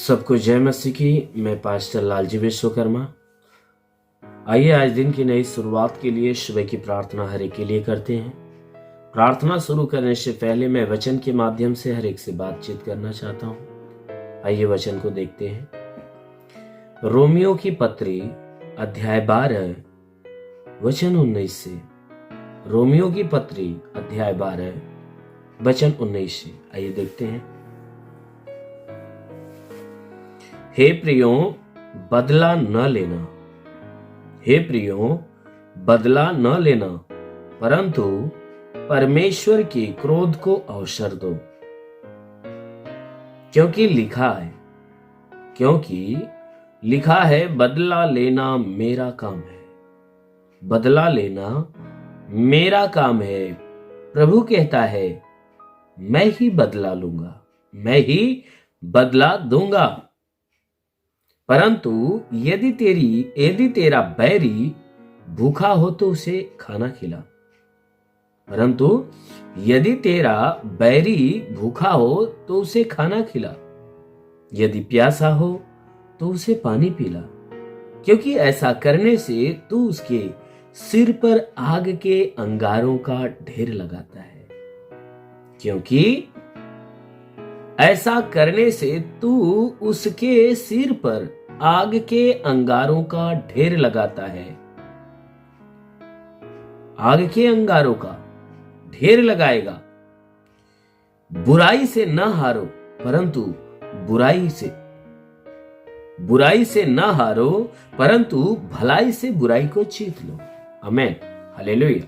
सबको जय मसीह की। मैं पास्टर लालजी विश्वकर्मा। आइए आज दिन की नई शुरुआत के लिए सुबह की प्रार्थना हर एक के लिए करते हैं। प्रार्थना शुरू करने से पहले मैं वचन के माध्यम से हर एक से बातचीत करना चाहता हूं। आइए वचन को देखते हैं। रोमियो की पत्री अध्याय 12 वचन 19 से। रोमियो की पत्री अध्याय 12 वचन 19 से। आइए देखते हैं। हे प्रियो, बदला न लेना। हे प्रियो, बदला न लेना, परंतु परमेश्वर के क्रोध को अवसर दो, क्योंकि लिखा है बदला लेना मेरा काम है। बदला लेना मेरा काम है। प्रभु कहता है, मैं ही बदला लूंगा, मैं ही बदला दूंगा। परंतु यदि तेरा बैरी भूखा हो तो उसे खाना खिला। परंतु यदि तेरा बैरी भूखा हो तो उसे खाना खिला। यदि प्यासा हो तो उसे पानी पिला, क्योंकि ऐसा करने से तू उसके सिर पर आग के अंगारों का ढेर लगाता है। क्योंकि ऐसा करने से तू उसके सिर पर आग के अंगारों का ढेर लगाता है। आग के अंगारों का ढेर लगाएगा। बुराई से न हारो, परंतु बुराई से न हारो, परंतु भलाई से बुराई को जीत लो। आमीन, हालेलुया।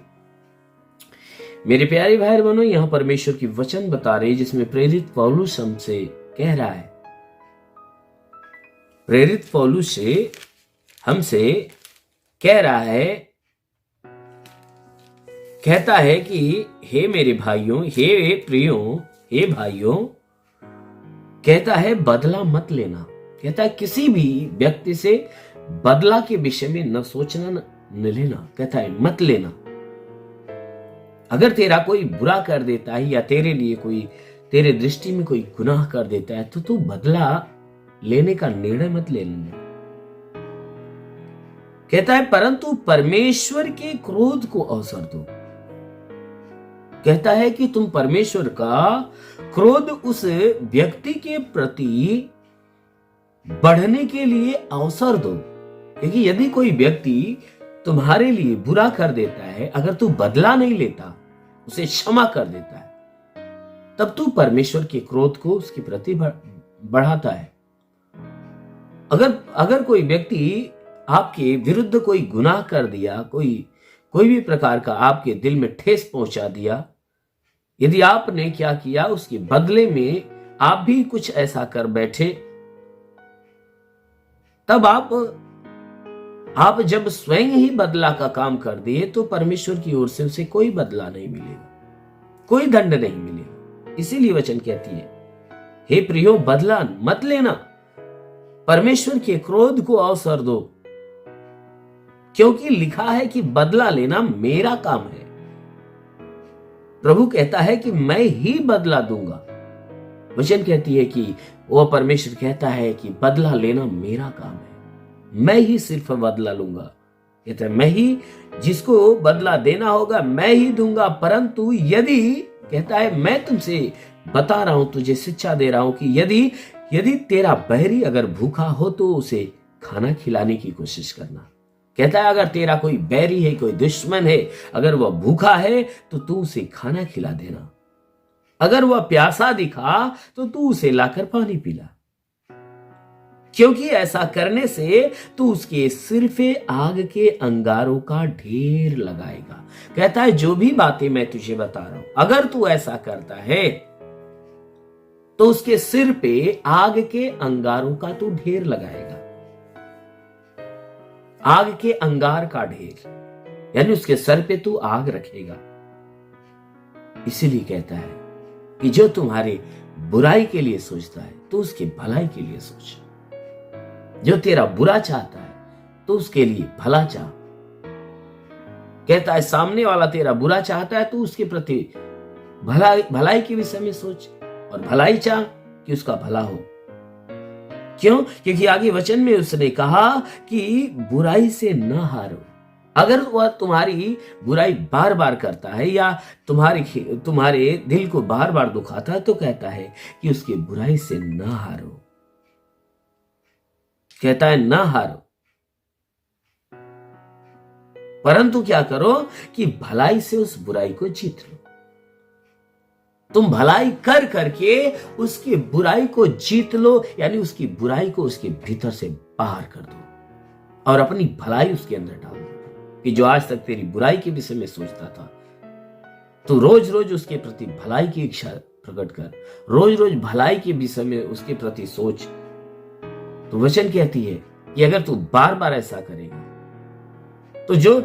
मेरे प्यारे भाई बहनों, यहां परमेश्वर की वचन बता रहे, जिसमें प्रेरित पौलुस हमसे कह रहा है। प्रेरित पौलुस से हमसे कह रहा है, कहता है कि हे मेरे भाइयों, हे प्रियो, हे भाइयों, कहता है बदला मत लेना। कहता है किसी भी व्यक्ति से बदला के विषय में न सोचना न लेना। कहता है मत लेना। अगर तेरा कोई बुरा कर देता है या तेरे लिए कोई, तेरे दृष्टि में कोई गुनाह कर देता है, तो तू बदला लेने का निर्णय मत ले लेना। कहता है परंतु परमेश्वर के क्रोध को अवसर दो। कहता है कि तुम परमेश्वर का क्रोध उस व्यक्ति के प्रति बढ़ने के लिए अवसर दो। क्योंकि यदि कोई व्यक्ति तुम्हारे लिए बुरा कर देता है, अगर तू बदला नहीं लेता, उसे क्षमा कर देता है, तब तू परमेश्वर के क्रोध को उसके प्रति बढ़ाता है। अगर कोई व्यक्ति आपके विरुद्ध कोई गुनाह कर दिया, कोई भी प्रकार का आपके दिल में ठेस पहुंचा दिया, यदि आपने क्या किया, उसके बदले में आप भी कुछ ऐसा कर बैठे, तब आप जब स्वयं ही बदला का काम कर दिए, तो परमेश्वर की ओर से उसे कोई बदला नहीं मिलेगा, कोई दंड नहीं मिलेगा। इसीलिए वचन कहती है, हे प्रियो, बदला मत लेना, परमेश्वर के क्रोध को अवसर दो, क्योंकि लिखा है कि बदला लेना मेरा काम है। प्रभु कहता है कि मैं ही बदला दूंगा। वचन कहती है कि वो परमेश्वर कहता है कि बदला लेना मेरा काम है, मैं ही सिर्फ बदला लूंगा। कहता है मैं ही, जिसको बदला देना होगा मैं ही दूंगा। परंतु यदि, कहता है मैं तुमसे बता रहा हूं, तुझे शिक्षा दे रहा हूं कि यदि तेरा बैरी अगर भूखा हो तो उसे खाना खिलाने की कोशिश करना। कहता है अगर तेरा कोई बैरी है, कोई दुश्मन है, अगर वह भूखा है तो तू उसे खाना खिला देना। अगर वह प्यासा दिखा तो तू उसे लाकर पानी पिला, क्योंकि ऐसा करने से तू उसके सिर पे आग के अंगारों का ढेर लगाएगा। कहता है जो भी बातें मैं तुझे बता रहा हूं, अगर तू ऐसा करता है तो उसके सिर पे आग के अंगारों का तू ढेर लगाएगा। आग के अंगार का ढेर, यानी उसके सर पे तू आग रखेगा। इसीलिए कहता है कि जो तुम्हारी बुराई के लिए सोचता है तो उसके भलाई के लिए सोच। जो तेरा बुरा चाहता है तो उसके लिए भला चाह। कहता है सामने वाला तेरा बुरा चाहता है तो उसके प्रति भलाई के विषय में सोच और भलाई चाह कि उसका भला हो। क्यों? क्योंकि आगे वचन में उसने कहा कि बुराई से न हारो। अगर वह तुम्हारी बुराई बार बार करता है या तुम्हारे दिल को बार बार दुखाता है, तो कहता है कि उसकी बुराई से न हारो। कहता है न हारो, परंतु क्या करो कि भलाई से उस बुराई को जीत लो। तुम भलाई कर करके उसकी बुराई को जीत लो, यानी उसकी बुराई को उसके भीतर से बाहर कर दो और अपनी भलाई उसके अंदर डाल दो। कि जो आज तक तेरी बुराई के विषय में सोचता था, तो रोज रोज उसके प्रति भलाई की इच्छा प्रकट कर, रोज रोज भलाई के विषय में उसके प्रति सोच। तो वचन कहती है कि अगर तू बार बार ऐसा करेगा तो जो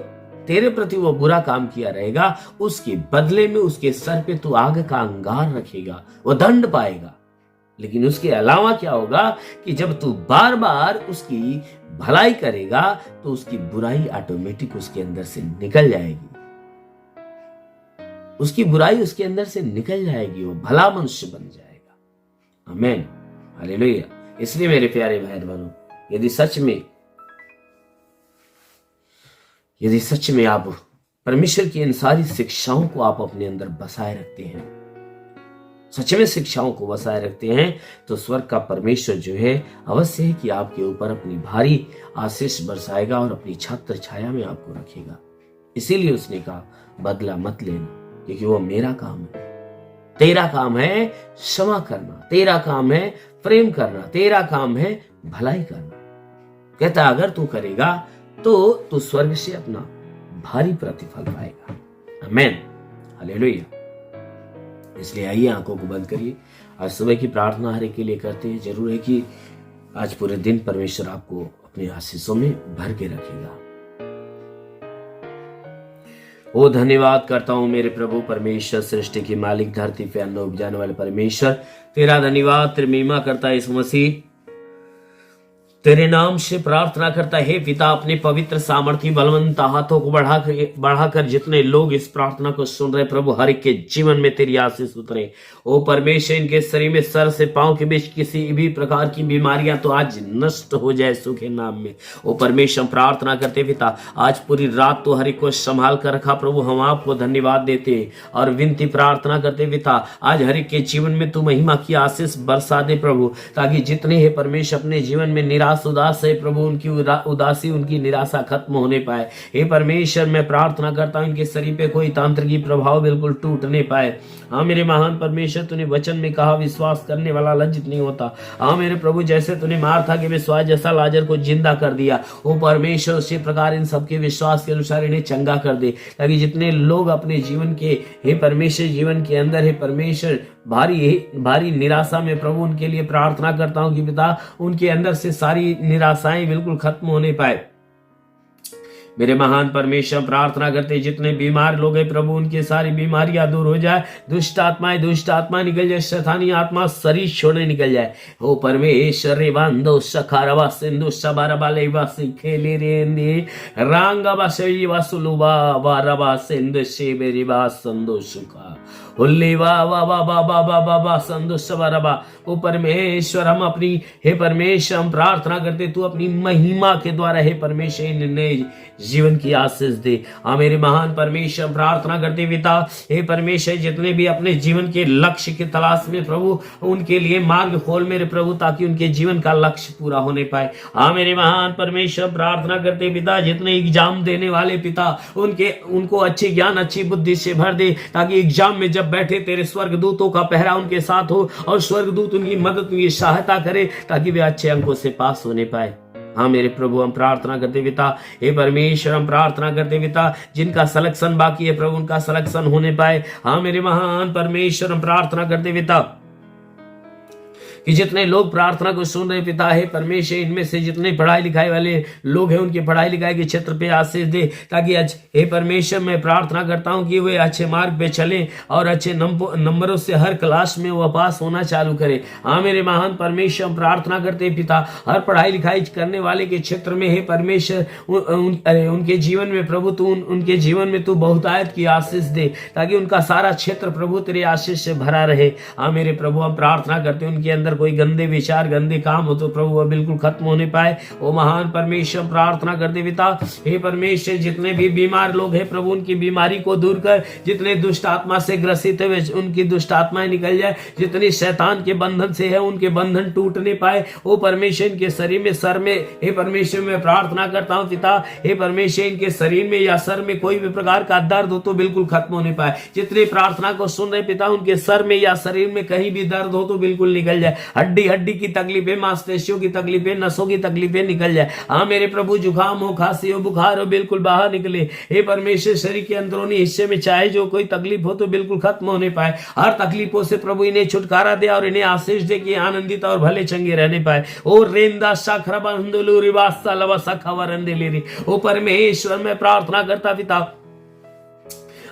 तेरे प्रति वो बुरा काम किया रहेगा, उसके बदले में उसके सर पे तू आग का अंगार रखेगा, वो दंड पाएगा। लेकिन उसके अलावा क्या होगा कि जब तू बार बार उसकी भलाई करेगा तो उसकी बुराई ऑटोमेटिक उसके अंदर से निकल जाएगी। उसकी बुराई उसके अंदर से निकल जाएगी, वो भला मनुष्य बन जाएगा। आमीन, हालेलुया। इसलिए मेरे प्यारे भाई बहनों, यदि सच में आप परमेश्वर की इन सारी शिक्षाओं को आप अपने अंदर बसाए रखते हैं, सच में शिक्षाओं को बसाए रखते हैं, तो स्वर्ग का परमेश्वर जो है अवश्य है कि आपके ऊपर अपनी भारी आशीष बरसाएगा और अपनी छत्र छाया में आपको रखेगा। इसीलिए उसने कहा बदला मत लेना, क्योंकि वो मेरा काम है। तेरा काम है क्षमा करना, तेरा काम है प्रेम करना, तेरा काम है भलाई करना। कहता अगर तू करेगा तो तू स्वर्ग से अपना भारी प्रतिफल पाएगा। आमीन, हालेलुया। इसलिए आइए आंखों को बंद करिए। आज सुबह की प्रार्थना हर एक के लिए करते हैं। जरूर है कि आज पूरे दिन परमेश्वर आपको अपने आशीषों में भर के रखेगा। ओ धन्यवाद करता हूं मेरे प्रभु परमेश्वर, सृष्टि के मालिक, धरती पे अन्न उपजाने वाले परमेश्वर, तेरा धन्यवाद, तेरी महिमा करता है इस मसीह। तेरे नाम से प्रार्थना करता है पिता, अपने पवित्र सामर्थी बलवंत हाथों को बढ़ाकर जितने लोग इस प्रार्थना को सुन रहे प्रभु, हर एक के जीवन में तेरी आशीष उतरे। ओ परमेश्वर, इनके शरीर में सर से पांव के बीच किसी भी प्रकार की बीमारियां तो आज नष्ट हो जाए यीशु के नाम में। ओ परमेश्वर, प्रार्थना करते पिता, आज पूरी रात तो हर एक को संभाल कर रखा प्रभु, हम आपको धन्यवाद देते और विनती प्रार्थना करते पिता, आज हर एक के जीवन में तू महिमा की आशीष बरसा दे प्रभु, ताकि जितने हैं परमेश्वर अपने जीवन में निराश उदास है प्रभु, उनकी उदासी, उनकी निराशा खत्म होने पाए। हे परमेश्वर, मैं प्रार्थना करता हूं इनके शरीर पे कोई तांत्रिकी प्रभाव बिल्कुल टूट नहीं पाए। हाँ मेरे महान परमेश्वर, तूने वचन में कहा विश्वास करने वाला लज्जित नहीं होता। हाँ मेरे प्रभु, जैसे तूने मार्था के विश्वास जैसा लाजर को जिंदा कर दिया, ओ परमेश्वर उसी प्रकार इन सबके विश्वास के अनुसार इन्हें चंगा कर दे, ताकि जितने लोग अपने जीवन के हे परमेश्वर जीवन के अंदर हे परमेश्वर भारी निराशा में प्रभु, उनके लिए प्रार्थना करता हूं कि पिता उनके अंदर से सारी निराशाएं बिल्कुल खत्म होने पाए। मेरे महान परमेश्वर, प्रार्थना करते जितने बीमार लोग हैं प्रभु, उनकी सारी बीमारियां दूर हो जाए, दुष्ट आत्मा निकल जाए, शैतानी आत्मा शरीर छोड़ने निकल जाए। हो परमेश्वर, रे बांधो सखारवा सिंधु सबारबा लेवा सिखेले रेंदे रांगबा सेवा सुलुबा बारबा सिंधु सेबेरिबा संदो सुखा हुल्ली वा वा वा वा वा वा वा वा संदो सबारबा। ओ परमेश्वर, हम अपनी हे परमेश्वर हम प्रार्थना करते, तू अपनी महिमा के द्वारा हे परमेश्वर इन्हें जीवन की आशीष दे। हाँ मेरे महान परमेश्वर, प्रार्थना करते पिता हे परमेश्वर, जितने भी अपने जीवन के लक्ष्य की तलाश में प्रभु, उनके लिए मार्ग खोल मेरे प्रभु, ताकि उनके जीवन का लक्ष्य पूरा होने पाए। हाँ मेरे महान परमेश्वर, प्रार्थना करते पिता, जितने एग्जाम देने वाले पिता, उनको अच्छी ज्ञान अच्छी बुद्धि से भर दे, ताकि एग्जाम में जब बैठे तेरे स्वर्गदूतों का पहरा उनके साथ हो और स्वर्गदूत उनकी मदद उनकी सहायता करे, ताकि वे अच्छे अंकों से पास होने पाए। हाँ मेरे प्रभु, हम प्रार्थना करते पिता हे परमेश्वर, हम प्रार्थना करते पिता, जिनका सिलेक्शन बाकी है प्रभु, उनका सिलेक्शन होने पाए। हाँ मेरे महान परमेश्वर, हम प्रार्थना करते पिता कि जितने लोग प्रार्थना को सुन रहे पिता है परमेश्वर, इनमें से जितने पढ़ाई लिखाई वाले लोग हैं उनकी पढ़ाई लिखाई के क्षेत्र पे आशीष दे, ताकि आज हे परमेश्वर मैं प्रार्थना करता हूं कि वे अच्छे मार्ग पे चलें और अच्छे नंबरों से हर क्लास में वो पास होना चालू करे। हाँ मेरे महान परमेश्वर, प्रार्थना करते पिता, हर पढ़ाई लिखाई करने वाले के क्षेत्र में हे परमेश्वर उनके जीवन में प्रभु तू उनके जीवन में तू बहुतायत की आशीष दे, ताकि उनका सारा क्षेत्र प्रभु तेरे आशीष से भरा रहे। हाँ मेरे प्रभु, हम प्रार्थना करते उनके अंदर कोई गंदे विचार गंदे काम हो तो प्रभु वह बिल्कुल खत्म होने पाए। ओ महान परमेश्वर, प्रार्थना करते पिता, हे परमेश्वर, जितने भी बीमार लोग हैं प्रभु उनकी बीमारी को दूर कर, जितने दुष्ट आत्मा से ग्रसित है उनकी दुष्ट आत्माएं निकल जाए, जितनी शैतान के बंधन से है उनके बंधन टूटने पाए। ओ परमेश्वर, इनके शरीर में, सर में, हे परमेश्वर मैं प्रार्थना करता हूं पिता, हे परमेश्वर, इनके शरीर में या सर में कोई भी प्रकार का दर्द हो तो बिल्कुल खत्म होने पाए। जितने प्रार्थना को सुन रहे पिता, उनके सर में या शरीर में कहीं भी दर्द हो तो बिल्कुल निकल जाए। हड्डी हड्डी की तकलीफें, मांसपेशियों की तकलीफें, नसों की तकलीफें निकल जाए। हाँ मेरे प्रभु, जुकाम हो, खांसी हो, बुखार हो, बिल्कुल बाहर निकले। हे परमेश्वर, शरीर के अंदरूनी हिस्से में चाहे जो कोई तकलीफ हो तो बिल्कुल खत्म होने पाए। हर तकलीफों से प्रभु इन्हें छुटकारा दे और इन्हें आशीष दे कि आनंदित और भले चंगे रहने पाए। ओ रेंदा शाखरा बंदुलू रिवासा लवा सखा वरंदेलेरी। ओ परमेश्वर, मैं प्रार्थना करता पिता,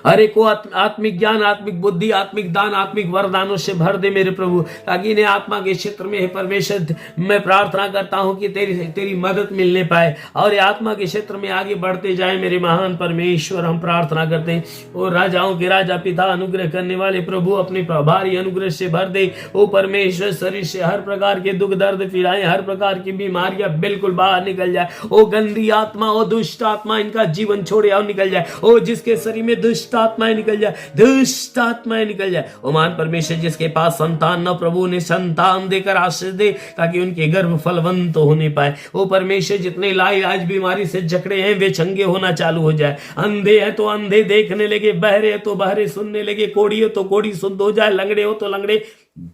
हर एक को आत्मिक ज्ञान, आत्मिक बुद्धि, आत्मिक दान, आत्मिक वरदानों से भर दे मेरे प्रभु, ताकि इन्हें आत्मा के क्षेत्र में, परमेश्वर, मैं प्रार्थना करता हूं कि तेरी मदद मिलने पाए और ये आत्मा के क्षेत्र में आगे बढ़ते जाए। मेरे महान परमेश्वर, हम प्रार्थना करते हैं, ओ राजाओं के राजा पिता, अनुग्रह करने वाले प्रभु, अपने भारी अनुग्रह से भर दे। ओ परमेश्वर, शरीर से हर प्रकार के दुख दर्द पीड़ाएं, हर प्रकार की बीमारियां बिल्कुल बाहर निकल जाए। ओ गंदी आत्मा, ओ दुष्ट आत्मा, इनका जीवन छोड़े और निकल जाए। ओ जिसके शरीर में दुष्ट आत्माएं निकल जाए, दुष्ट आत्माएं निकल जाए। ओ महान परमेश्वर, जिसके पास संतान न, प्रभु ने संतान देकर आशीष दे ताकि उनके गर्भ फलवंत होने पाए। ओ परमेश्वर, जितने लाइलाज बीमारी से जकड़े हैं वे चंगे होना चालू हो जाए। अंधे हैं तो अंधे देखने लगे, बहरे हैं तो बहरे सुनने लगे, कोढ़ी हो तो कोढ़ी शुद्ध हो जाए, लंगड़े हो तो लंगड़े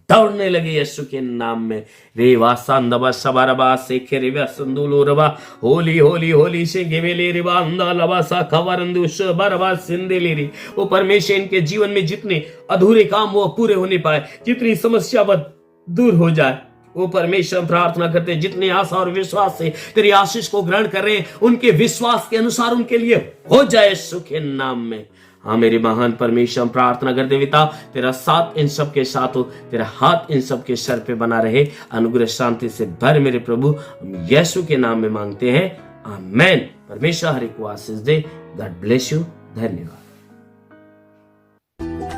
दौड़ने लगे यीशु के नाम में। रे वासांदबा सबारबा सेखे रेवा संदुलो रबा, होली होली होली से गेवेले रेवा अंदा लबा सा खवरंदु बरबा सिंदेले रे। वो परमेश्वर, इनके जीवन में जितने अधूरे काम वो पूरे होने पाए, जितनी समस्या दूर हो जाए। वो परमेश्वर, प्रार्थना करते, जितने आशा और विश्वास से तेरी आशीष को ग्रहण कर रहे हैं उनके विश्वास के अनुसार उनके लिए हो जाए यीशु के नाम में। हाँ मेरे महान परमेश्वर, प्रार्थना करते पिता, तेरा साथ इन सब के साथ हो, तेरा हाथ इन सब के सर पे बना रहे, अनुग्रह शांति से भर मेरे प्रभु, हम यीशु के नाम में मांगते हैं, आमेन। परमेश्वर हर एक को आशीष दे। God bless you. धन्यवाद।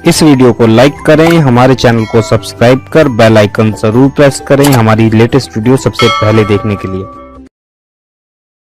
इस वीडियो को लाइक करें, हमारे चैनल को सब्सक्राइब कर बेल आइकन जरूर प्रेस करें हमारी लेटेस्ट वीडियो सबसे पहले देखने के लिए।